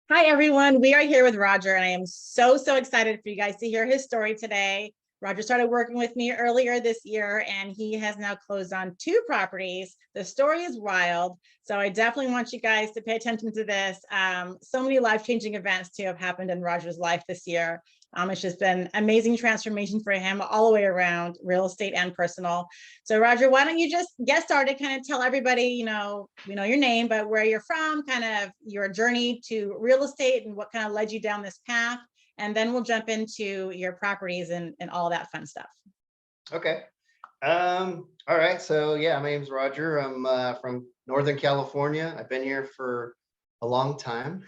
Hi, everyone. We are here with Roger, and I am so excited for you guys to hear his story today. Roger started working with me earlier this year, and he has now closed on 2 properties. The story is wild, so I definitely want you guys to pay attention to this. So many life-changing events, too, have happened in Roger's life this year. It's just been amazing transformation for him all the way around, real estate and personal. So Roger, why don't you just get started, kind of tell everybody, we know your name, but where you're from, kind of your journey to real estate and what kind of led you down this path. And then we'll jump into your properties and all that fun stuff. Okay. All right. So yeah, my name's Roger. I'm from Northern California. I've been here for a long time.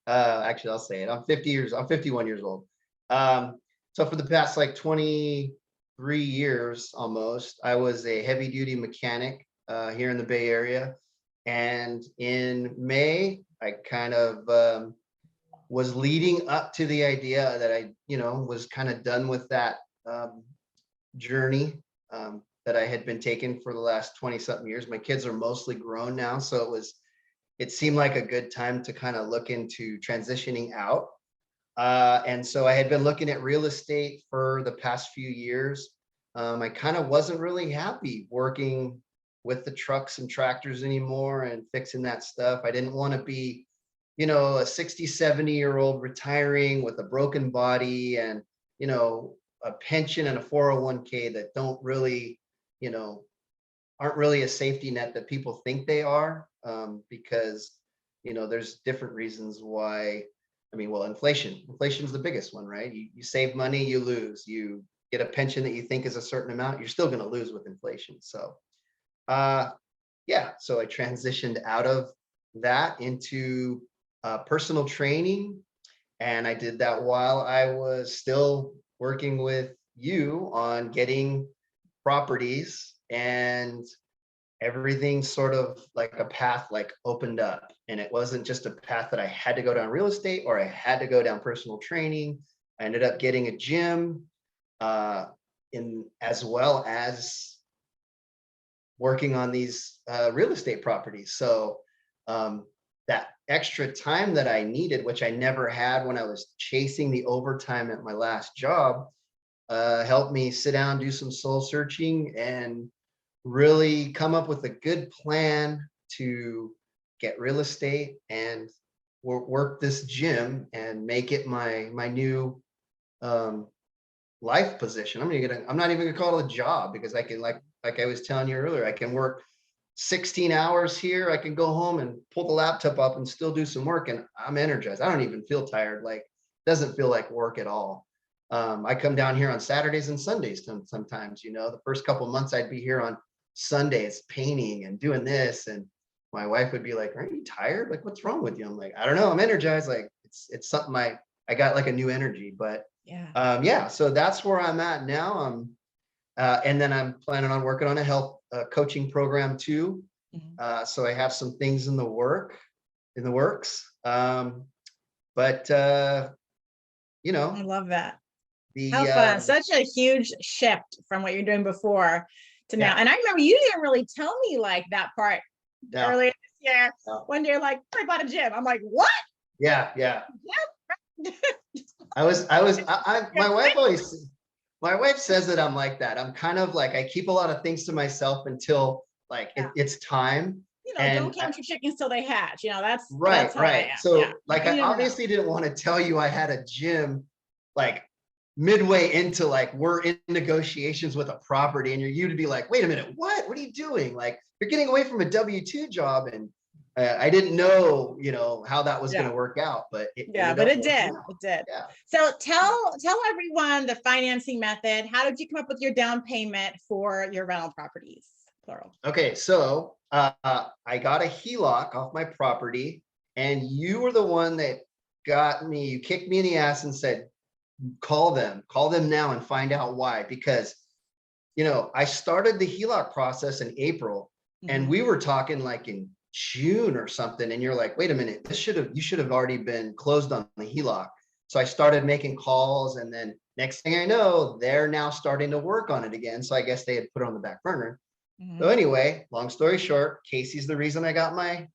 Actually, I'll say it. I'm 51 years old. So for the past like 23 years almost, I was a heavy duty mechanic here in the Bay Area. And in May, I kind of was leading up to the idea that I, was kind of done with that journey that I had been taking for the last 20 something years. My kids are mostly grown now. So it seemed like a good time to kind of look into transitioning out. And so I had been looking at real estate for the past few years. I kind of wasn't really happy working with the trucks and tractors anymore and fixing that stuff. I didn't want to be, a 60, 70-year-old retiring with a broken body and, a pension and a 401k that don't really, aren't really a safety net that people think they are, because, there's different reasons why. Inflation's the biggest one, right? You save money, you lose. You get a pension that you think is a certain amount, you're still going to lose with inflation. So, so I transitioned out of that into personal training. And I did that while I was still working with you on getting properties, and everything sort of like a path like opened up. And it wasn't just a path that I had to go down real estate or I had to go down personal training. I ended up getting a gym as well as working on these real estate properties. So that extra time that I needed, which I never had when I was chasing the overtime at my last job, helped me sit down, do some soul searching, and really come up with a good plan to get real estate and work this gym and make it my new life position. I'm not even gonna call it a job, because I can, like I was telling you earlier, I can work 16 hours here. I can go home and pull the laptop up and still do some work, and I'm energized. I don't even feel tired. Like, it doesn't feel like work at all. I come down here on Saturdays and Sundays sometimes. The first couple of months I'd be here on Sundays painting and doing this, and my wife would be like, "Aren't you tired? Like, what's wrong with you?" I'm like, "I don't know. I'm energized." Like, it's something I got like a new energy. But so that's where I'm at now. And then I'm planning on working on a health coaching program too. So I have some things in the works. But I love that. How fun. Such a huge shift from what you're doing before to now. And I remember you didn't really tell me like that part earlier this year. When you're like, I bought a gym. I'm like, what? Yeah. My wife says that I'm like that. I'm kind of like, I keep a lot of things to myself until like it's time. Don't count your chickens till they hatch. That's right. That's so like, I obviously didn't want to tell you I had a gym like midway into like we're in negotiations with a property, and you to be like, wait a minute, what are you doing? Like, you're getting away from a W-2 job. And I didn't know, how that was going to work out, but it did. Yeah. So tell everyone the financing method. How did you come up with your down payment for your rental properties, plural? Okay, so I got a HELOC off my property, and you were the one that got me. You kicked me in the ass and said, call them now and find out why. Because, I started the HELOC process in April, and we were talking like in June or something, and you're like, wait a minute, you should have already been closed on the HELOC. So I started making calls, and then next thing I know, they're now starting to work on it again. So I guess they had put it on the back burner. So anyway, long story short, Casey's the reason I got my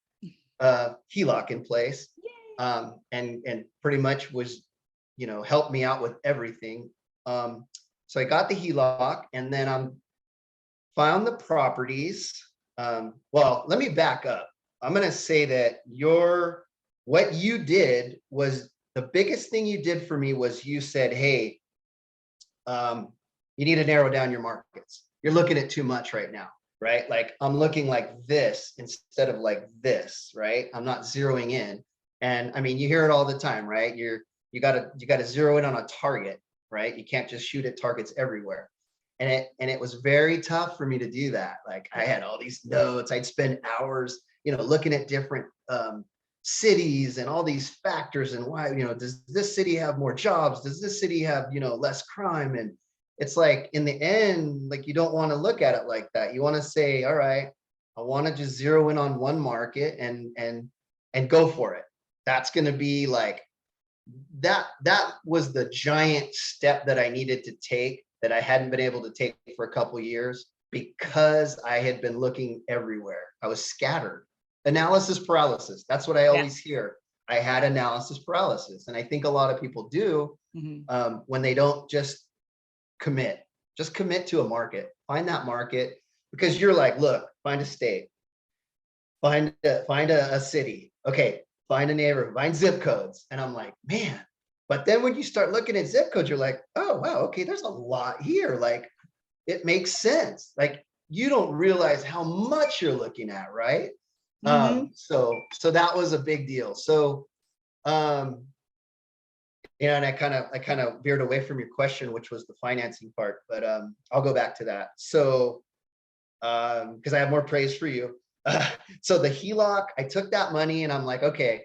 HELOC in place. and pretty much was, helped me out with everything. So I got the HELOC, and then found the properties. Well, let me back up. I'm going to say that what you did was the biggest thing you did for me was you said, hey, you need to narrow down your markets. You're looking at too much right now, right? Like I'm looking like this instead of like this, right? I'm not zeroing in. And I mean, you hear it all the time, right? You gotta zero in on a target, right? You can't just shoot at targets everywhere. And it was very tough for me to do that. Like I had all these notes. I'd spend hours, looking at different cities and all these factors and why, does this city have more jobs? Does this city have, less crime? And it's like in the end, like you don't want to look at it like that. You want to say, all right, I want to just zero in on one market and go for it. That's going to be like that was the giant step that I needed to take that I hadn't been able to take for a couple of years because I had been looking everywhere. I was scattered. Analysis paralysis. That's what I always hear. I had analysis paralysis. And I think a lot of people do when they don't just commit to a market, find that market, because you're like, look, find a state, find a city. Okay. Find a neighborhood, find zip codes. And I'm like, man, but then when you start looking at zip codes, you're like, oh, wow, okay, there's a lot here. Like it makes sense. Like you don't realize how much you're looking at, right? So that was a big deal. So, and I kind of veered away from your question, which was the financing part, but I'll go back to that. So, because I have more praise for you. So the HELOC, I took that money and I'm like, okay,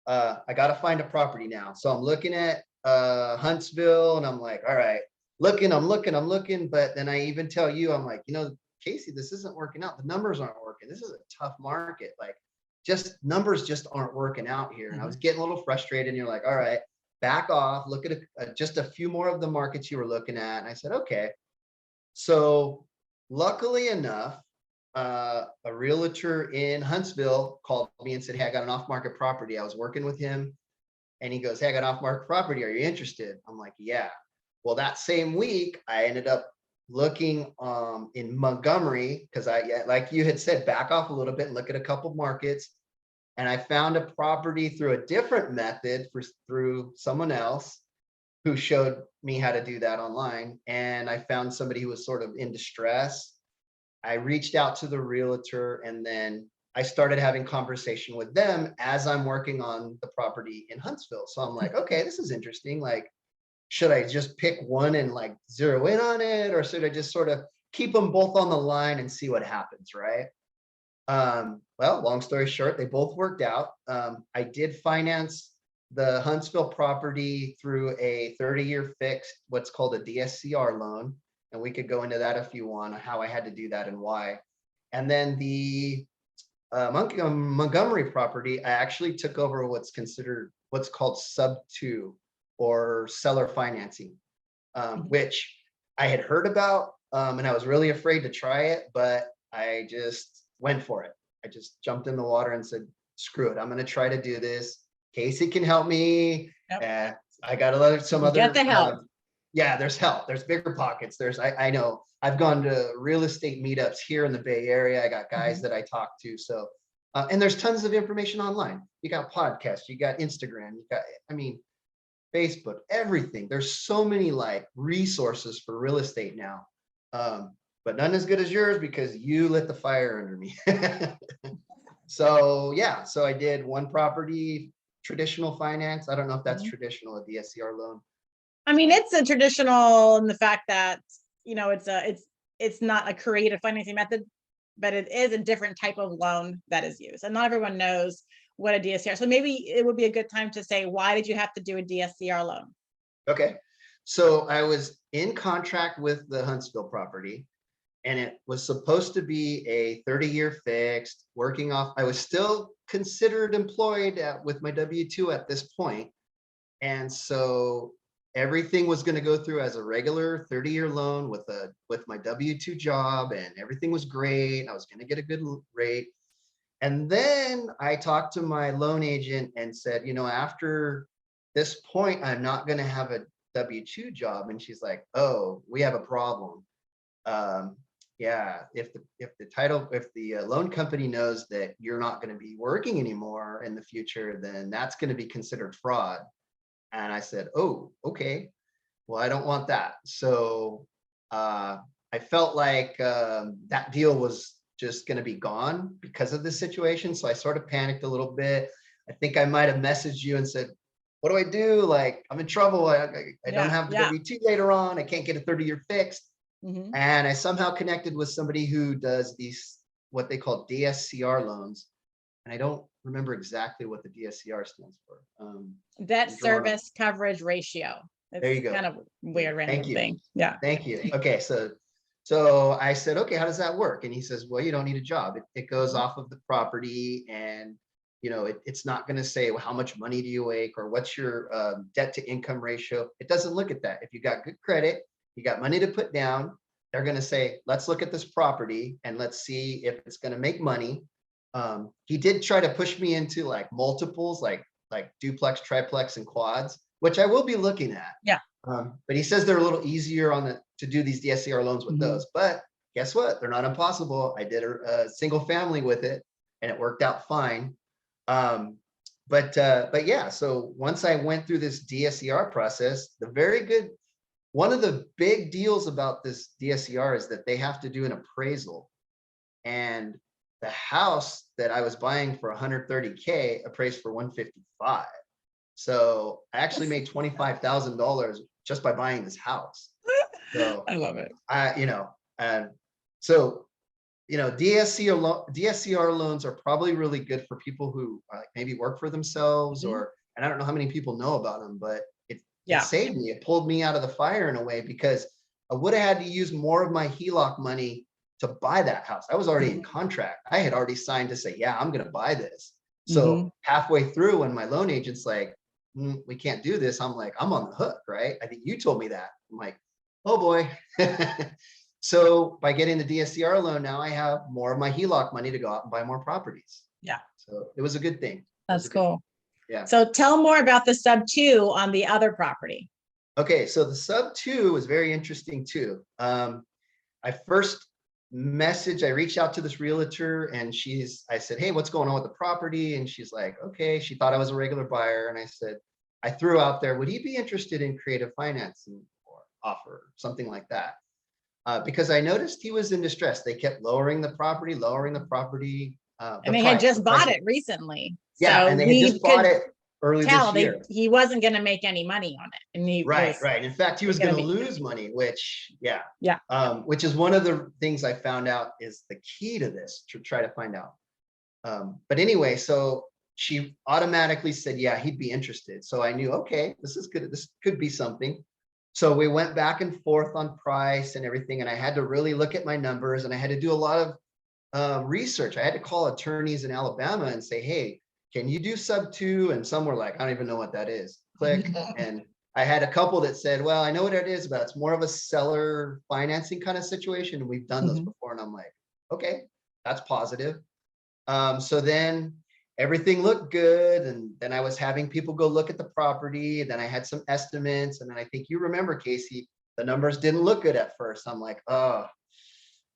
I got to find a property now. So I'm looking at Huntsville and I'm like, all right, I'm looking. But then I even tell you, I'm like, Casey, this isn't working out. The numbers aren't working. This is a tough market. Like numbers just aren't working out here. And I was getting a little frustrated and you're like, all right, back off, look at just a few more of the markets you were looking at. And I said, okay. So luckily enough, a realtor in Huntsville called me and said, hey, I got an off-market property. I was working with him and he goes, hey, I got an off-market property. Are you interested? I'm like, yeah. Well, that same week, I ended up looking in Montgomery because like you had said, back off a little bit and look at a couple markets. And I found a property through a different method through someone else who showed me how to do that online. And I found somebody who was sort of in distress. I reached out to the realtor and then I started having conversation with them as I'm working on the property in Huntsville. So I'm like, okay, this is interesting. Like, should I just pick one and like zero in on it? Or should I just sort of keep them both on the line and see what happens, right? Well, long story short, they both worked out. I did finance the Huntsville property through a 30-year fixed, what's called a DSCR loan. And we could go into that if you want, how I had to do that and why. And then the Montgomery property, I actually took over what's called sub 2 or seller financing, which I had heard about and I was really afraid to try it, but I just went for it. I just jumped in the water and said, screw it, I'm going to try to do this. Casey can help me. Yep. I got some other get the help. Yeah, there's help. There's bigger pockets. I know I've gone to real estate meetups here in the Bay Area. I got guys that I talk to. So, and there's tons of information online. You got podcasts, you got Instagram, you got, Facebook, everything. There's so many like resources for real estate now. But none as good as yours because you lit the fire under me. So yeah, so I did one property, traditional finance. I don't know if that's traditional, a DSCR loan. It's a traditional in the fact that, it's not a creative financing method, but it is a different type of loan that is used. And not everyone knows what a DSCR. So maybe it would be a good time to say, why did you have to do a DSCR loan? Okay. So I was in contract with the Huntsville property and it was supposed to be a 30-year fixed working off. I was still considered employed with my W-2 at this point. And so everything was going to go through as a regular 30-year loan with my W-2 job and everything was great. I was going to get a good rate. And then I talked to my loan agent and said, after this point, I'm not going to have a W-2 job. And she's like, oh, we have a problem. Yeah, if the loan company knows that you're not going to be working anymore in the future, then that's going to be considered fraud. And I said, oh, okay. Well, I don't want that. So I felt like that deal was just going to be gone because of this situation. So I sort of panicked a little bit. I think I might have messaged you and said, what do I do? Like, I'm in trouble. I don't have the W-2 later on. I can't get a 30-year fixed. And I somehow connected with somebody who does these, what they call DSCR loans. And I don't remember exactly what the DSCR stands for. Debt service coverage ratio. There you go. Kind of weird random thing. Yeah. Thank you. Okay. So I said, okay, how does that work? And he says, well, you don't need a job. It goes off of the property, and it's not going to say, well, how much money do you make or what's your debt to income ratio. It doesn't look at that. If you got good credit, you got money to put down, they're going to say, let's look at this property and let's see if it's going to make money. He did try to push me into like multiples, like duplex, triplex, and quads, which I will be looking at. Yeah. But he says they're a little easier to do these DSCR loans with those. But guess what? They're not impossible. I did a single family with it, and it worked out fine. But yeah. So once I went through this DSCR process, one of the big deals about this DSCR is that they have to do an appraisal, and the house that I was buying for 130K appraised for 155. So I actually made $25,000 just by buying this house. So I love it. DSCR loans are probably really good for people who maybe work for themselves, and I don't know how many people know about them, but it saved me. It pulled me out of the fire in a way, because I would have had to use more of my HELOC money to buy that house. I was already in contract. I had already signed to say, yeah, I'm going to buy this. So halfway through, when my loan agent's like, we can't do this, I'm like, I'm on the hook, right? I think you told me that. I'm like, oh boy. So by getting the DSCR loan, now I have more of my HELOC money to go out and buy more properties. Yeah. So it was a good thing. That's cool. Yeah. So tell more about the sub 2 on the other property. Okay. So the sub 2 was very interesting too. I reached out to this realtor, and I said, hey, what's going on with the property? And she's like, okay. She thought I was a regular buyer. And I threw out there, would he be interested in creative financing or offer, something like that? Because I noticed he was in distress. They kept lowering the property. And they had just bought it recently. Yeah. So and they had just bought it early this year. He wasn't going to make any money on it. And right. In fact, he was going to lose money, which is one of the things I found out is the key to this, to try to find out. But anyway, so she automatically said, yeah, he'd be interested. So I knew, okay, this is good. This could be something. So we went back and forth on price and everything. And I had to really look at my numbers, and I had to do a lot of research. I had to call attorneys in Alabama and say, hey, can you do sub 2? And some were like, I don't even know what that is. Click. And I had a couple that said, well, I know what it is, but it's more of a seller financing kind of situation. And we've done those before. And I'm like, okay, that's positive. So then everything looked good. And then I was having people go look at the property. Then I had some estimates. And then I think you remember, Casey, the numbers didn't look good at first. I'm like, oh,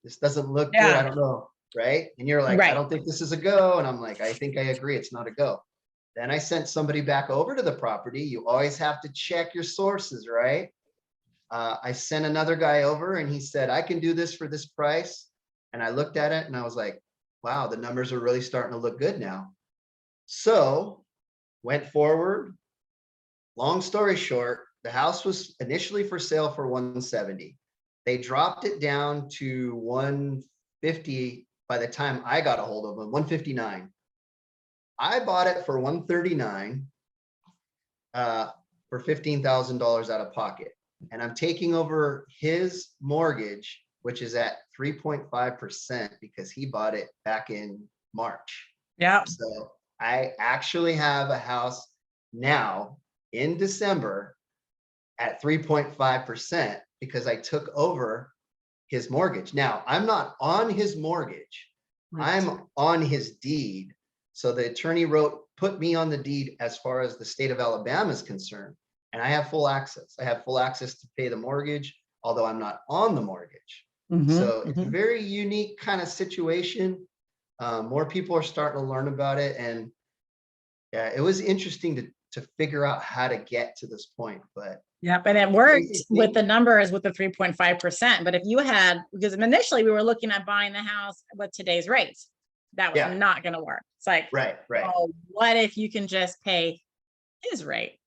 this doesn't look good. I don't know. Right. And you're like, I don't think this is a go. And I'm like, I think I agree. It's not a go. Then I sent somebody back over to the property. You always have to check your sources, right? I sent another guy over, and he said, I can do this for this price. And I looked at it and I was like, wow, the numbers are really starting to look good now. So went forward. Long story short, the house was initially for sale for 170. They dropped it down to 150 by the time I got a hold of them, 159. I bought it for 139 for $15,000 out of pocket. And I'm taking over his mortgage, which is at 3.5% because he bought it back in March. Yeah. So I actually have a house now in December at 3.5% because I took over his mortgage. Now, I'm not on his mortgage, Right. I'm on his deed. So the attorney put me on the deed as far as the state of Alabama is concerned. And I have full access. I have full access to pay the mortgage, although I'm not on the mortgage. So it's a very unique kind of situation. More people are starting to learn about it. And yeah, it was interesting to figure out how to get to this point. But Yep, and it worked with the numbers with the 3.5%. But if you had, because initially we were looking at buying the house with today's rates, that was not going to work. It's like, right. oh, what if you can just pay his rate?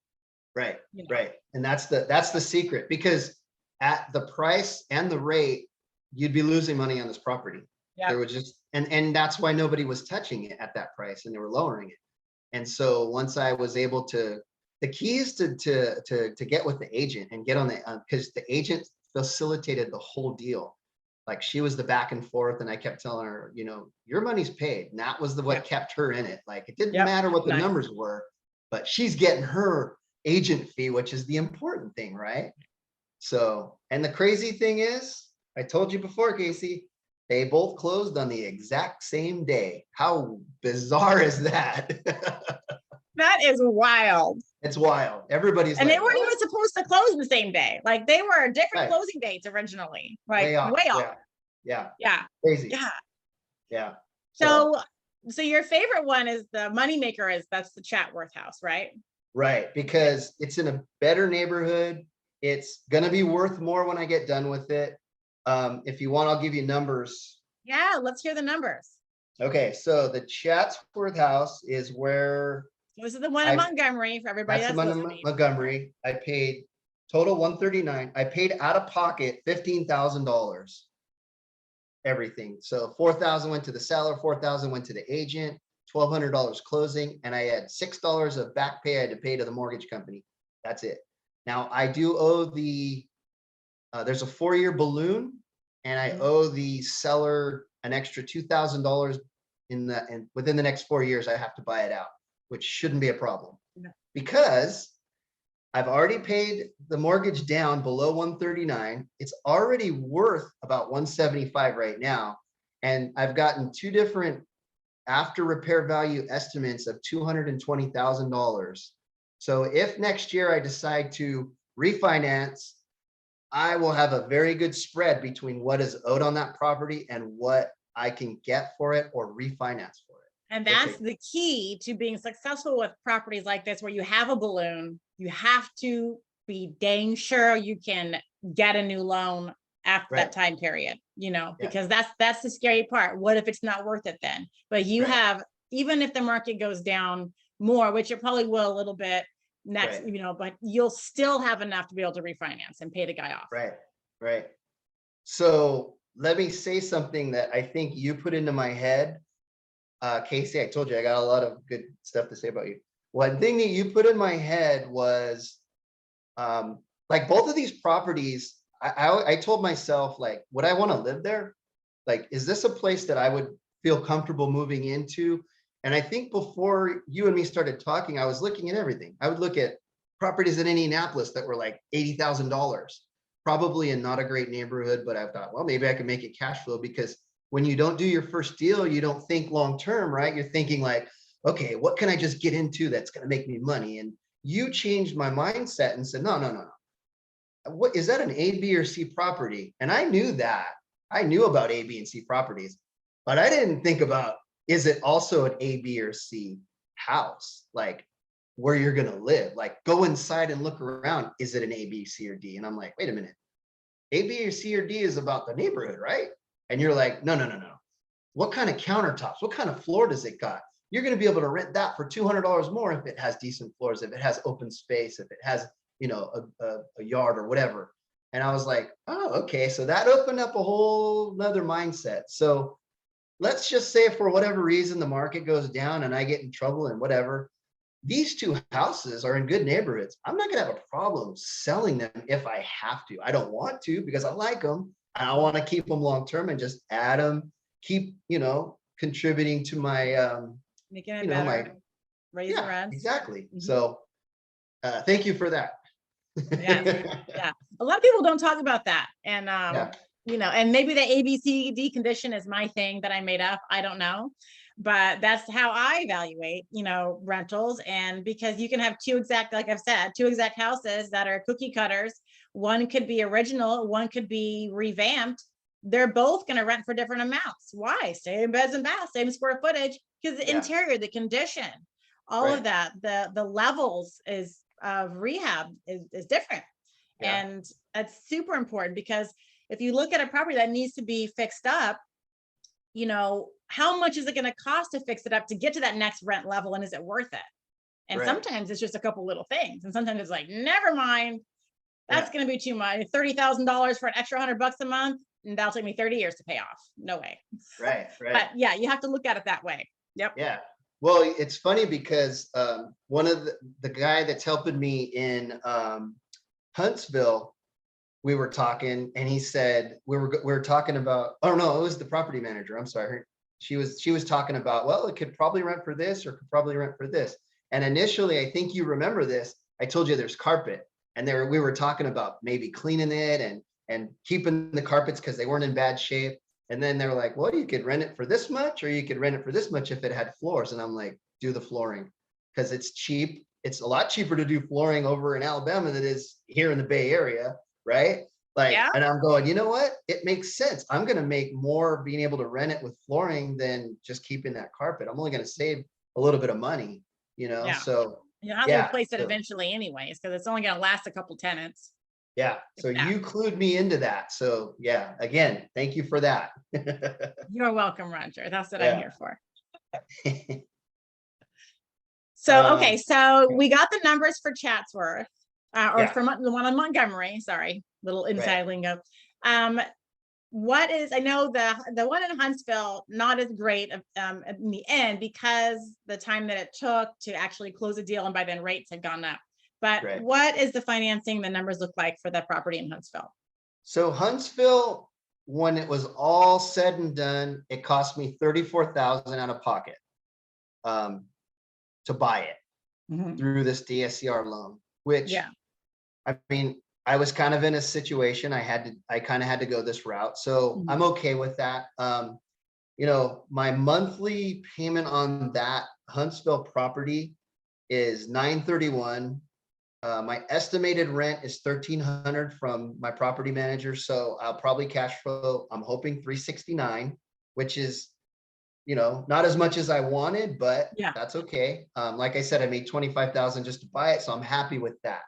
Right, You know? right. And that's the secret, because at the price and the rate, you'd be losing money on this property. There was just, and that's why nobody was touching it at that price, and they were lowering it. And so once I was able to, the key is to get with the agent and get on the, because the agent facilitated the whole deal. Like, she was the back and forth, and I kept telling her, you know, your money's paid. And that was what kept her in it. Like, it didn't matter what the numbers were, but she's getting her agent fee, which is the important thing, right? So, and the crazy thing is, I told you before, Casey, they both closed on the exact same day. How bizarre is that? That is wild. It's wild. Everybody's and like, they weren't even supposed to close the same day. Like, they were different Right. closing dates originally. Like, way off. way off. Yeah. Crazy. Yeah. Yeah. So your favorite one is the moneymaker, that's the Chatworth house, right? Right, because it's in a better neighborhood. It's gonna be worth more when I get done with it. If you want, I'll give you numbers. Yeah, let's hear the numbers. Okay, so the Chatsworth house is where, this is the one in Montgomery, for everybody that's that's the one in Montgomery. I paid total $139. I paid out of pocket $15,000. Everything. So $4,000 went to the seller, $4,000 went to the agent, $1,200 closing, and I had $6 of back pay I had to pay to the mortgage company. That's it. Now I do owe the, there's a 4-year balloon, and I owe the seller an extra $2,000 and within the next 4 years, I have to buy it out, which shouldn't be a problem because I've already paid the mortgage down below 139. It's already worth about 175 right now. And I've gotten 2 different after repair value estimates of $220,000. So if next year I decide to refinance, I will have a very good spread between what is owed on that property and what I can get for it or refinance for it. And that's the key to being successful with properties like this, where you have a balloon. You have to be dang sure you can get a new loan after that time period, you know, because that's the scary part. What if it's not worth it then? But you have, even if the market goes down more, which it probably will a little bit next, you know, but you'll still have enough to be able to refinance and pay the guy off. Right. So let me say something that I think you put into my head. Casey, I told you I got a lot of good stuff to say about you. One thing that you put in my head was, like, both of these properties, I told myself, like, would I want to live there? Like, is this a place that I would feel comfortable moving into? And I think before you and me started talking, I was looking at everything. I would look at properties in Indianapolis that were like $80,000, probably in not a great neighborhood, but I thought, well, maybe I can make it cash flow, because when you don't do your first deal, you don't think long term, right? You're thinking like, okay, what can I just get into that's going to make me money? And you changed my mindset and said, no. What is that, an A, B, or C property? And I knew that. I knew about A, B, and C properties, but I didn't think about, is it also an A, B, or C house? Like, where you're going to live? Like, go inside and look around. Is it an A, B, C, or D? And I'm like, wait a minute. A, B, or C, or D is about the neighborhood, right? And you're like, no. What kind of countertops? What kind of floor does it got? You're going to be able to rent that for $200 more if it has decent floors, if it has open space, if it has, you know, a yard or whatever. And I was like, oh, okay. So that opened up a whole nother mindset. So let's just say, for whatever reason, the market goes down and I get in trouble and whatever, these 2 houses are in good neighborhoods. I'm not going to have a problem selling them if I have to. I don't want to, because I like them. I want to keep them long term and just add them, keep, you know, contributing to my, making it better, raise the rents. Exactly. So thank you for that. Yeah. A lot of people don't talk about that. And and maybe the ABCD condition is my thing that I made up. I don't know. But that's how I evaluate, rentals. And because you can have like I've said, two exact houses that are cookie cutters. One could be original, one could be revamped. They're both going to rent for different amounts. Why? Same beds and baths, same square footage, because the interior, the condition, all of that, the levels of rehab is different. Yeah. And that's super important, because if you look at a property that needs to be fixed up, how much is it going to cost to fix it up to get to that next rent level? And is it worth it? And sometimes it's just a couple little things. And sometimes it's like, never mind, that's going to be too much. $30,000 for an extra $100 a month. And that'll take me 30 years to pay off. No way. Right. But yeah, you have to look at it that way. Yep. Yeah. Well, it's funny because one of the guy that's helping me in Huntsville, we were talking, and he said we were talking about, oh no, it was the property manager. I'm sorry. She was talking about, well, it could probably rent for this, or could probably rent for this. And initially, I think you remember this, I told you there's carpet, and we were talking about maybe cleaning it and keeping the carpets because they weren't in bad shape. And then they're like, well, you could rent it for this much, or you could rent it for this much if it had floors. And I'm like, do the flooring, because it's cheap. It's a lot cheaper to do flooring over in Alabama than it is here in the Bay Area, right? Like, and I'm going, you know what? It makes sense. I'm going to make more being able to rent it with flooring than just keeping that carpet. I'm only going to save a little bit of money, so. You have to replace it eventually anyways, because it's only going to last a couple tenants. Yeah. So you clued me into that. So yeah, again, thank you for that. You're welcome, Roger. That's what I'm here for. So, okay. So we got the numbers for Chatsworth, for the one in Montgomery, sorry, little inside lingo. I know the one in Huntsville, not as great in the end, because the time that it took to actually close a deal, and by then rates had gone up. But what is the financing, the numbers look like for that property in Huntsville? So Huntsville, when it was all said and done, it cost me $34,000 out of pocket to buy it through this DSCR loan, which, I mean, I was kind of in a situation, I kind of had to go this route. So I'm okay with that. My monthly payment on that Huntsville property is $931. My estimated rent is $1,300 from my property manager. So I'll probably cash flow, I'm hoping $369, which is, not as much as I wanted, but that's okay. Like I said, I made $25,000 just to buy it. So I'm happy with that.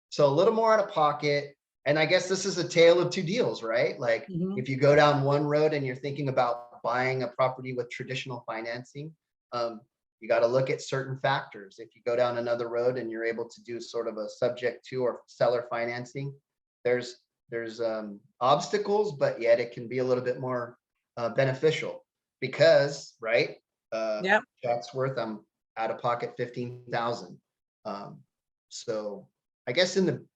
So a little more out of pocket. And I guess this is a tale of two deals, right? Like if you go down one road and you're thinking about buying a property with traditional financing, you got to look at certain factors. If you go down another road and you're able to do sort of a subject to or seller financing, there's obstacles, but yet it can be a little bit more beneficial because, Chatsworth, I'm out of pocket $15,000. So I guess and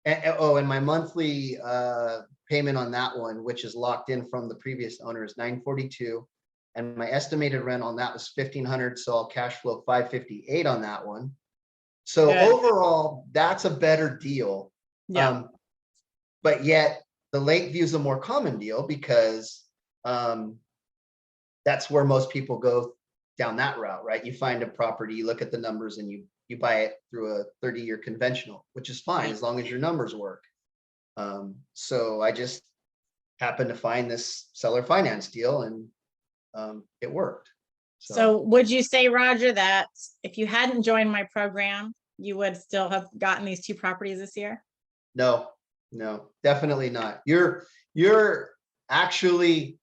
my monthly payment on that one, which is locked in from the previous owner, is $942. And my estimated rent on that was $1,500. So I'll cash flow $558 on that one. So overall, that's a better deal. But yet the Lakeview is a more common deal because that's where most people go down that route, right? You find a property, you look at the numbers, and you buy it through a 30-year conventional, which is fine as long as your numbers work. So I just happened to find this seller finance deal, and it worked. So would you say, Roger, that if you hadn't joined my program, you would still have gotten these two properties this year? No, definitely not. You're actually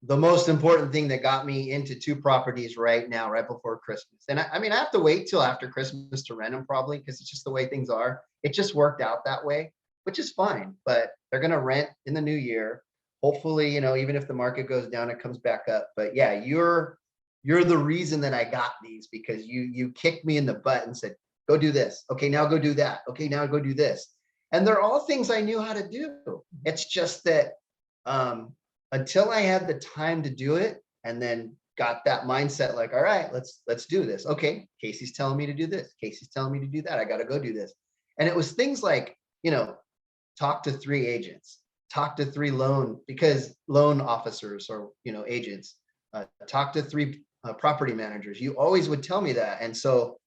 the most important thing that got me into two properties right now, right before Christmas. And I mean, I have to wait till after Christmas to rent them probably, because it's just the way things are. It just worked out that way, which is fine, but they're going to rent in the new year. Hopefully, even if the market goes down, it comes back up. But yeah, you're the reason that I got these, because you kicked me in the butt and said, go do this. Okay, now go do that. Okay, now go do this. And they're all things I knew how to do. It's just that until I had the time to do it, and then got that mindset, like, all right, let's do this. Okay, Casey's telling me to do this. Casey's telling me to do that. I got to go do this. And it was things like, talk to 3 agents, talk to 3 loan officers or, agents, talk to 3 property managers. You always would tell me that. And so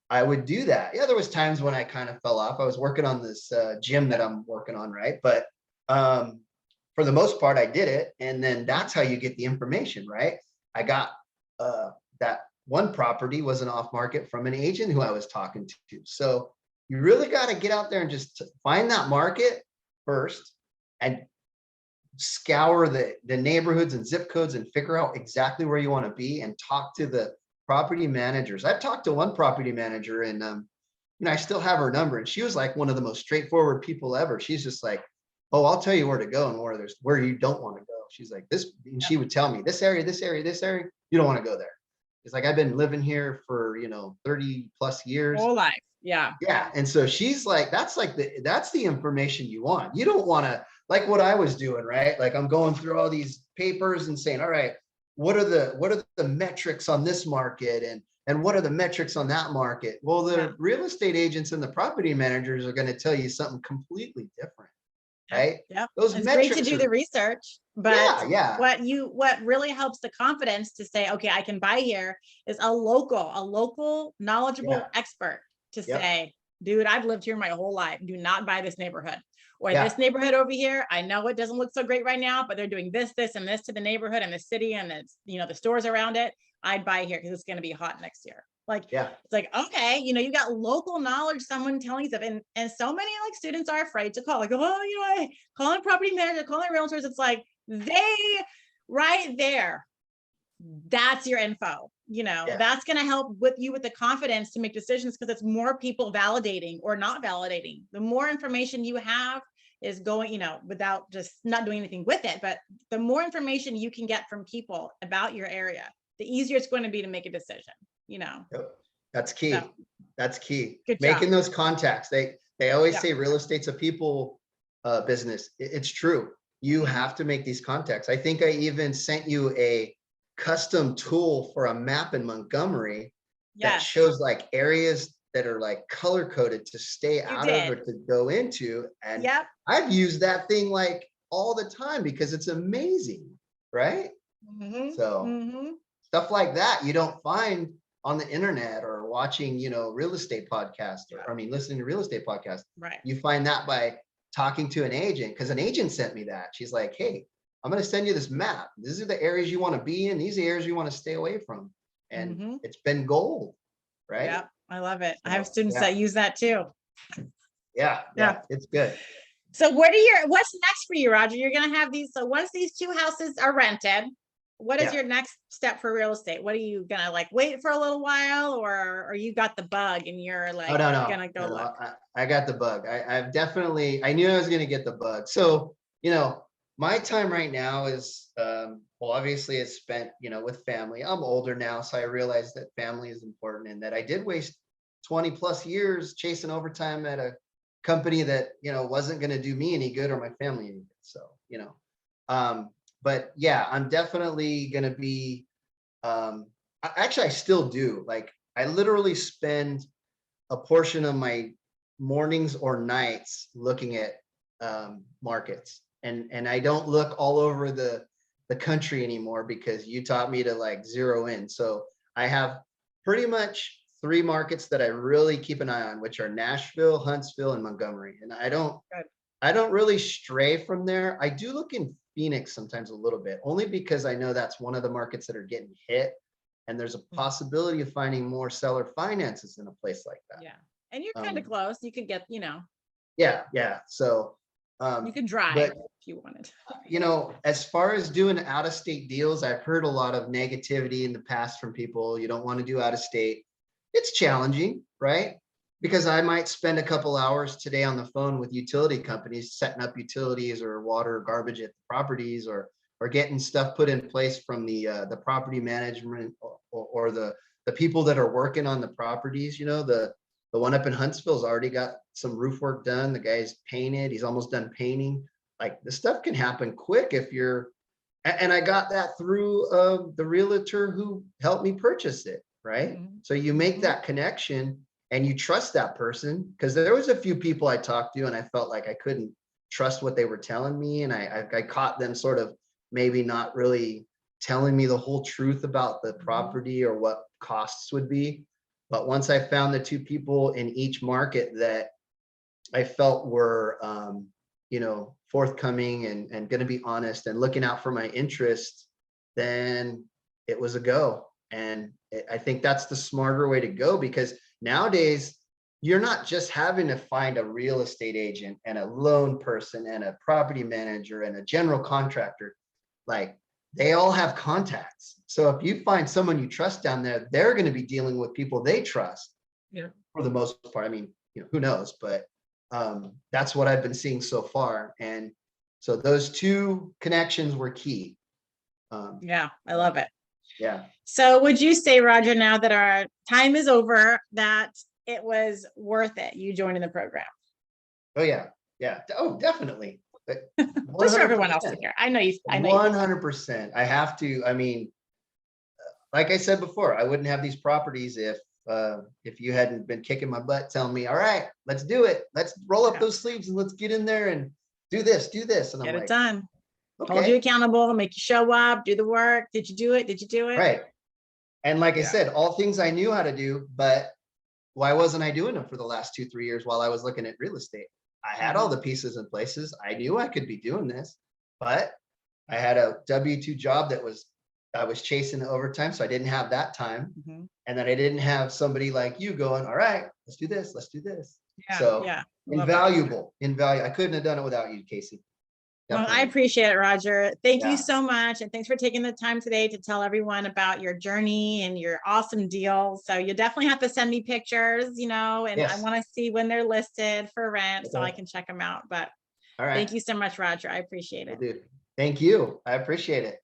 I would do that. Yeah, there was times when I kind of fell off. I was working on this gym that I'm working on, right? But for the most part, I did it. And then that's how you get the information, right? I got that one property was an off market from an agent who I was talking to. So you really got to get out there and just find that market first and scour the neighborhoods and zip codes and figure out exactly where you want to be and talk to the property managers. I've talked to one property manager and, I still have her number, and she was like one of the most straightforward people ever. She's just like, oh, I'll tell you where to go and where you don't want to go. She's like this, and she would tell me this area, you don't want to go there. It's like, I've been living here for, 30 plus years. Whole life. Yeah. Yeah. And so she's like, that's the information you want. You don't want to, like what I was doing, right? Like I'm going through all these papers and saying, all right, what are the metrics on this market and what are the metrics on that market? Well, the real estate agents and the property managers are going to tell you something completely different, right? Yeah. Those it's metrics great to do the research, but yeah. what really helps the confidence to say, okay, I can buy here is a local knowledgeable expert to say, dude, I've lived here my whole life. Do not buy this neighborhood. Or this neighborhood over here, I know it doesn't look so great right now, but they're doing this, and this to the neighborhood and the city and it's, the stores around it. I'd buy here because it's going to be hot next year. Like, it's like, okay, you got local knowledge, someone telling you stuff. And so many like students are afraid to call, like, oh, calling property manager, calling realtors. It's like, right there, that's your info. That's going to help with the confidence to make decisions, because it's more people validating or not validating. The more information you have is going, without just not doing anything with it, but the more information you can get from people about your area, the easier it's going to be to make a decision, That's key. So, that's key. Good Making job. those contacts. They always say real estate's a people business. It's true. You have to make these contacts. I think I even sent you a custom tool for a map in Montgomery that shows like areas that are like color coded to stay out of or to go into. And I've used that thing like all the time because it's amazing, right? So stuff like that you don't find on the internet or watching, real estate podcasts, listening to real estate podcasts. Right. You find that by talking to an agent, because an agent sent me that. She's like, hey, I'm going to send you this map. These are the areas you want to be in. These are the areas you want to stay away from. And it's been gold, right? Yeah, I love it. So, I have students that use that too. Yeah, it's good. So what's next for you, Roger? You're going to have these. So once these 2 houses are rented, what is your next step for real estate? What are you going to like wait for a little while, or you got the bug and you're like, going to go look? I got the bug. I knew I was going to get the bug. So, my time right now is, obviously it's spent, with family. I'm older now, so I realize that family is important and that I did waste 20 plus years chasing overtime at a company that, wasn't going to do me any good or my family any good. So, but yeah, I'm definitely going to be, actually, I still do. Like, I literally spend a portion of my mornings or nights looking at markets. And I don't look all over the country anymore because you taught me to like zero in. So I have pretty much 3 markets that I really keep an eye on, which are Nashville, Huntsville, and Montgomery. And I don't really stray from there. I do look in Phoenix sometimes a little bit, only because I know that's one of the markets that are getting hit. And there's a possibility of finding more seller finances in a place like that. Yeah. And you're kind of close. You could get, Yeah. So you could drive if you wanted. As far as doing out of state deals, I've heard a lot of negativity in the past from people. You don't want to do out of state. It's challenging, right? Because I might spend a couple hours today on the phone with utility companies, setting up utilities or water or garbage at the properties, or getting stuff put in place from the property management or the people that are working on the properties. The one up in Huntsville's already got some roof work done. The guy's painted. He's almost done painting. Like, this stuff can happen quick if you're, and I got that through the realtor who helped me purchase it, right? So you make that connection and you trust that person, because there was a few people I talked to and I felt like I couldn't trust what they were telling me. And I caught them sort of maybe not really telling me the whole truth about the property or what costs would be. But once I found the two people in each market that I felt were, you know, forthcoming and going to be honest and looking out for my interests, then it was a go. And I think that's the smarter way to go, because nowadays you're not just having to find a real estate agent and a loan person and a property manager and a general contractor. Like, they all have contacts. So if you find someone you trust down there, they're going to be dealing with people they trust. Yeah. For the most part. I mean, you know, who knows, but that's what I've been seeing so far. And so those two connections were key. Yeah, I love it. Yeah. So would you say, Roger, now that our time is over, that it was worth it, you joining the program? Oh yeah. Yeah. Oh, definitely. Just for everyone else to hear. I know you. 100%. I have to. I mean, like I said before, I wouldn't have these properties if you hadn't been kicking my butt, telling me, all right, let's do it. Let's roll up those sleeves and let's get in there and do this, do this. And get I'm it like, done. okay. Hold you accountable, make you show up, do the work. Did you do it? Did you do it? Right. And like I said, all things I knew how to do, but why wasn't I doing them for the last 2-3 years while I was looking at real estate? I had all the pieces in places. I knew I could be doing this, but I had a W-2 job that I was chasing overtime. So I didn't have that time. And then I didn't have somebody like you going, all right, let's do this. Let's do this. Yeah, so yeah. invaluable. I couldn't have done it without you, Casey. Definitely. Well, I appreciate it, Roger. Thank you so much. And thanks for taking the time today to tell everyone about your journey and your awesome deals. So you definitely have to send me pictures, you know, and I want to see when they're listed for rent so I can check them out. But all right. Thank you so much, Roger. I appreciate it. Thank you. I appreciate it.